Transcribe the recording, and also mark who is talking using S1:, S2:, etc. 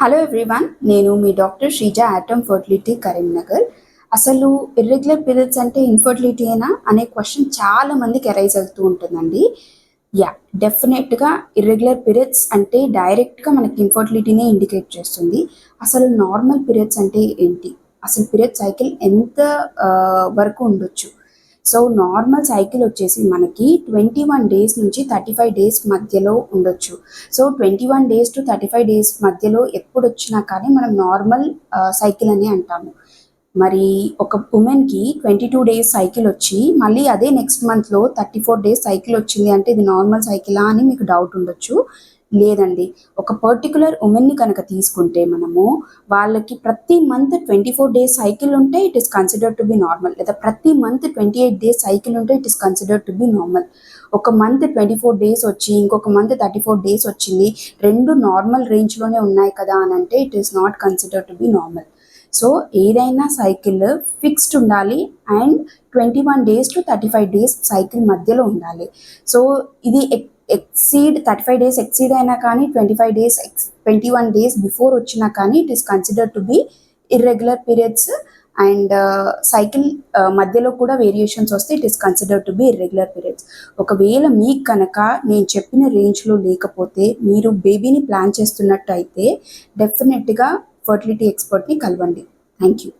S1: Hello everyone, నేను మీ doctor Sreeja Atom fertility Karimnagar. అసలు ఇర్రెగ్యులర్ పీరియడ్స్ అంటే ఇన్ఫర్టిలిటీనా అనే క్వశ్చన్ చాలా మందికి అరైజ్ అవుతూ ఉంటుందండి. డెఫినెట్గా ఇర్రెగ్యులర్ పీరియడ్స్ అంటే డైరెక్ట్గా మనకి ఇన్ఫర్టిలిటీనే ఇండికేట్ చేస్తుంది. అసలు నార్మల్ పీరియడ్స్ అంటే ఏంటి, అసలు పీరియడ్ సైకిల్ ఎంత వరకు ఉండొచ్చు? సో నార్మల్ సైకిల్ వచ్చేసి మనకి 21 డేస్ నుంచి 35 డేస్ మధ్యలో ఉండొచ్చు. సో 21 డేస్ టు 35 డేస్ మధ్యలో ఎప్పుడు వచ్చినా కానీ మనం నార్మల్ సైకిల్ అని అంటాము. మరి ఒక ఉమెన్కి 22 డేస్ సైకిల్ వచ్చి మళ్ళీ అదే నెక్స్ట్ మంత్లో 34 డేస్ సైకిల్ వచ్చింది అంటే ఇది నార్మల్ సైకిలా అని మీకు డౌట్ ఉండొచ్చు. లేదండి, ఒక పర్టికులర్ ఉమెన్ని కనుక తీసుకుంటే మనము వాళ్ళకి ప్రతి మంత్ 24 డేస్ సైకిల్ ఉంటే it is considered to be normal, లేదా ప్రతి మంత్ 28 డేస్ సైకిల్ ఉంటే it is considered to be normal. ఒక మంత్ 24 డేస్ వచ్చి ఇంకొక మంత్ 34 డేస్ వచ్చింది, రెండు నార్మల్ రేంజ్లోనే ఉన్నాయి కదా అని అంటే it is not considered to be normal. So ఏదైనా సైకిల్ ఫిక్స్డ్ ఉండాలి and 21 days to 35 days cycle మధ్యలో ఉండాలి. సో ఇది ఎక్సీడ్ 35 డేస్ ఎక్సీడ్ అయినా కానీ 25 డేస్ 21 డేస్ బిఫోర్ వచ్చినా కానీ it is considered to be irregular periods. And cycle మధ్యలో కూడా వేరియేషన్స్ వస్తే it is considered to be irregular periods. ఒకవేళ మీకు కనుక నేను చెప్పిన రేంజ్లో లేకపోతే మీరు బేబీని ప్లాన్ చేస్తున్నట్టు అయితే డెఫినెట్గా ఫర్టిలిటీ ఎక్స్పర్ట్ని కలవండి. Thank you.